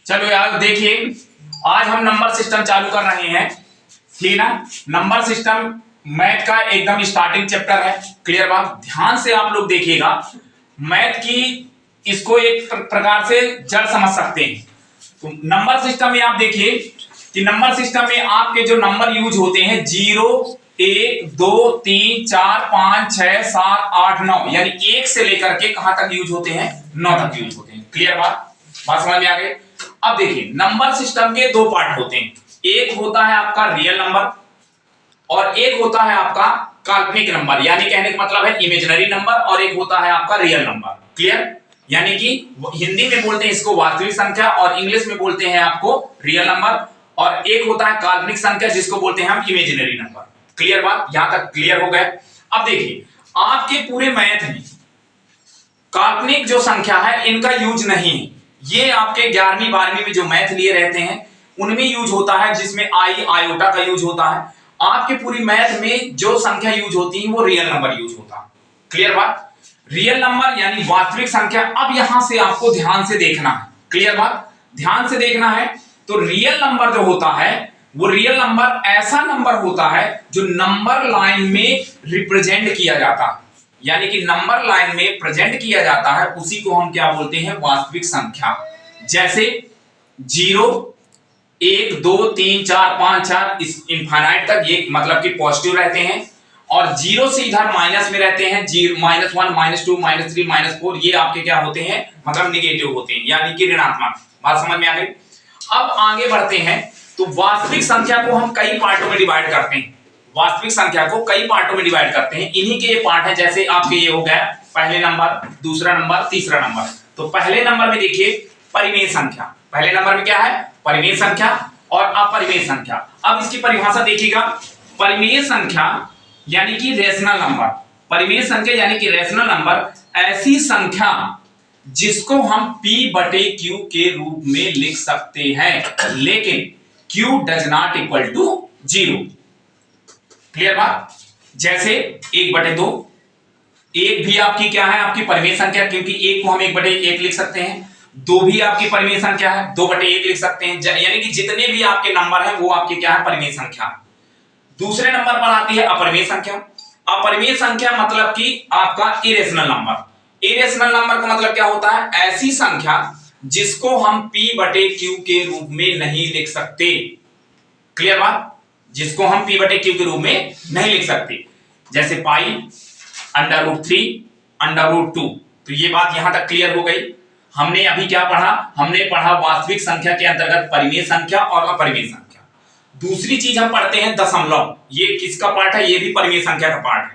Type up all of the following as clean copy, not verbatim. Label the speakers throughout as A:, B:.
A: चलो यार देखिए, आज हम नंबर सिस्टम चालू कर रहे हैं, ठीक ना। नंबर सिस्टम मैथ का एकदम स्टार्टिंग चैप्टर है। क्लियर बात, ध्यान से आप लोग देखिएगा। मैथ की इसको एक प्रकार से जड़ समझ सकते हैं। तो नंबर सिस्टम में आप देखिए कि नंबर सिस्टम में आपके जो नंबर यूज होते हैं 0 1 2 3 4 5 6 7 8 9, यानी 1 से लेकर के कहां तक यूज होते हैं, 9 तक यूज होते हैं। क्लियर बात समझ में आ गई। अब देखिए, नंबर सिस्टम के दो पार्ट होते हैं, एक होता है आपका रियल नंबर और एक होता है आपका काल्पनिक नंबर, यानी कहने का मतलब है इमेजिनरी नंबर, और एक होता है आपका रियल नंबर। क्लियर, यानी कि हिंदी में बोलते हैं इसको वास्तविक संख्या और इंग्लिश में बोलते हैं आपको रियल नंबर, और एक होता है काल्पनिक संख्या जिसको बोलते हैं हम इमेजिनरी नंबर। क्लियर बात, यहां तक क्लियर हो गए। अब देखिए, आपके पूरे मैथ में काल्पनिक जो संख्या है इनका यूज नहीं है। ये आपके 11वीं 12वीं में जो मैथ लिए रहते हैं उनमें यूज होता है, जिसमें आई आयोटा का यूज होता है। आपके पूरी मैथ में जो संख्या यूज होती है वो रियल नंबर यूज होता है। क्लियर बात, रियल नंबर यानी वास्तविक संख्या। अब यहां से आपको ध्यान से देखना है, क्लियर बात, ध्यान से देखना है। तो रियल नंबर जो होता है वो रियल नंबर ऐसा नंबर होता है जो नंबर लाइन में रिप्रेजेंट किया जाता है, यानी कि नंबर लाइन में प्रेजेंट किया जाता है, उसी को हम क्या बोलते हैं, वास्तविक संख्या। जैसे 0 1 2 3 4 5 6 इस इनफाइनाइट तक ये मतलब कि पॉजिटिव रहते हैं, और 0 से इधर माइनस में रहते हैं, -1 -2 -3 -4, ये आपके क्या होते हैं, मतलब निगेटिव होते हैं, यानी कि ऋणात्मक। बात समझ में आ गई। अब आगे बढ़ते हैं, तो वास्तविक संख्या को हम कई पार्टों में डिवाइड करते हैं। वास्तविक संख्या को कई पार्टों में डिवाइड करते हैं, इन्हीं के ये पार्ट है। जैसे आपके ये हो गया पहले नंबर, दूसरा नंबर, तीसरा नंबर। तो पहले नंबर में देखिए परिमेय संख्या, पहले नंबर में क्या है, परिमेय संख्या और अपरिमेय संख्या। अब इसकी परिभाषा देखिएगा, परिमेय संख्या यानी कि रेशनल नंबर, परिमेय संख्या यानी कि रेशनल नंबर ऐसी संख्या जिसको हम p/q के रूप में लिख सकते हैं, लेकिन q does not equal to 0। Clear बात, जैसे 1/2, एक भी आपकी क्या है, आपकी परिमेय संख्या, क्योंकि एक को हम 1/1 लिख सकते हैं। 2 भी आपकी परिमेय संख्या है, 2/1 लिख सकते हैं, यानी कि जितने भी आपके नंबर हैं वो आपके क्या है, परिमेय संख्या। दूसरे नंबर पर आती है अपरिमेय संख्या। अपरिमेय संख्या मतलब कि आपका इरेशनल नंबर। इरेशनल नंबर का मतलब क्या होता है, ऐसी संख्या जिसको हम p/q के रूप में नहीं लिख सकते। क्लियर बात, जिसको हम p/q के रूप में नहीं लिख सकते, जैसे पाई, √3, √2। तो ये बात यहां तक क्लियर हो गई। हमने अभी क्या पढ़ा, हमने पढ़ा वास्तविक संख्या के अंतर्गत परिमेय संख्या और अपरिमेय संख्या। दूसरी चीज हम पढ़ते हैं दशमलव, ये किसका पार्ट है, ये भी परिमेय संख्या का पार्ट है।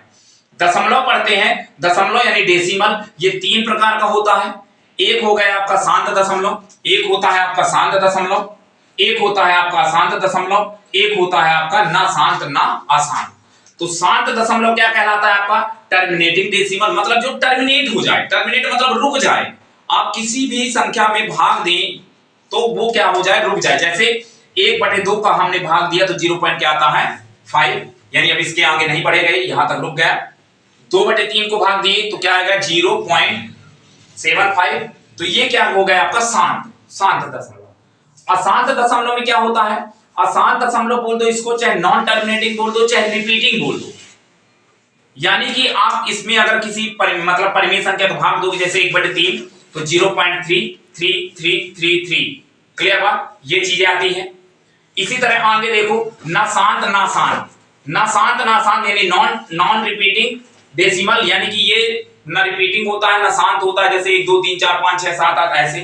A: दशमलव पढ़ते हैं, दशमलव यानी डेसिमल, ये 3 प्रकार का होता है। एक हो गया आपका शांत दशमलव, एक होता है आपका शांत दशमलव, एक होता है आपका अशांत दशमलव, एक होता है आपका ना शांत ना अशांत। तो शांत दशमलव क्या कहलाता है आपका, टर्मिनेटिंग डेसिमल, मतलब जो टर्मिनेट हो जाए, टर्मिनेट मतलब रुक जाए। आप किसी भी संख्या में भाग दें तो वो क्या हो जाए, रुक जाए। जैसे 1/2 का हमने भाग दिया तो 0 पॉइंट क्या आता है, 5, यानी अब इसके आगे नहीं बढ़े गए, यहां तक रुक गया। 2/3 को भाग दिए तो क्या आएगा, 0.75, तो ये क्या हो गया आपका शांत दशमलव। अशांत दशमलव में क्या होता है, अशांत दशमलव बोल दो इसको, चाहे नॉन टर्मिनेटिंग बोल दो, चाहे रिपीटिंग बोल दो, यानी कि आप इसमें अगर किसी मतलब परिमेय संख्या को भाग दोगे, जैसे 1/3 तो 0.3333। क्लियर बात, ये चीजें आती हैं। इसी तरह आगे देखो, ना शांत ना शांत, ना शांत ना शांत यानी नॉन रिपीटिंग डेसिमल, यानी कि ये ना रिपीटिंग होता है ना शांत होता है, जैसे 1 2 3 4 5 6 7 8 ऐसे।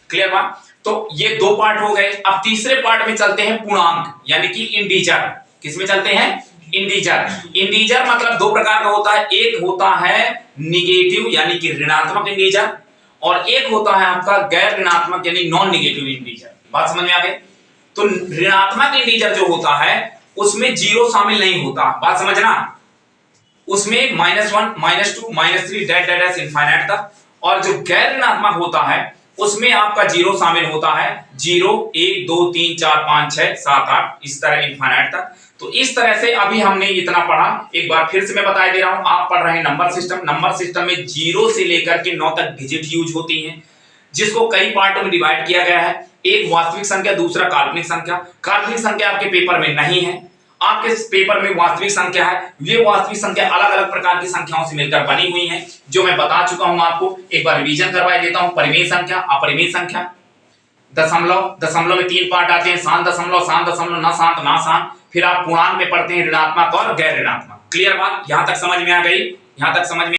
A: क्लियर बात, तो ये 2 पार्ट हो गए। अब तीसरे पार्ट में चलते हैं पूर्णांक, यानी कि इंटीजर। किसमें चलते हैं, इंटीजर। इंटीजर मतलब 2 प्रकार का होता है, एक होता है निगेटिव यानी कि ऋणात्मक इंटीजर, और एक होता है आपका गैर ऋणात्मक यानी नॉन निगेटिव इंटीजर। बात समझ में आ गई। तो ऋणात्मक इंटीजर जो होता है उसमें 0 शामिल नहीं होता, बात समझना, उसमें -1 -2 -3 डैश इनफाइनाइट तक। और जो गैर ऋणात्मक होता है उसमें आपका 0 शामिल होता है, 0 1 2 3 4 5 6 7 8 इस तरह इनफाइनाइट तक। तो इस तरह से अभी हमने इतना पढ़ा, एक बार फिर से मैं बता दे रहा हूं, आप पढ़ रहे हैं नंबर सिस्टम। नंबर सिस्टम में 0 से लेकर के 9 तक डिजिट यूज होती हैं, जिसको कई पार्टों में डिवाइड किया गया है। एक वास्तविक संख्या, दूसरा काल्पनिक संख्या। काल्पनिक संख्या आपके पेपर में नहीं है, आपके पेपर में वास्तविक संख्या है। ये वास्तविक संख्या अलग अलग प्रकार की संख्याओं से मिलकर बनी हुई है, जो मैं बता चुका हूं आपको। एक बार रिवीजन करवा देता हूं। परिमेय संख्या, अपरिमेय संख्या, दशमलव, दशमलव में 3 पार्ट आते हैं, शांत दशमलव, शांत दशमलव, न शांत, ना शांत। फिर आप पूर्णांक में पढ़ते हैं ऋणात्मक और गैर ऋणात्मक। क्लियर बात? यहां तक समझ में आ गई? यहां तक समझ में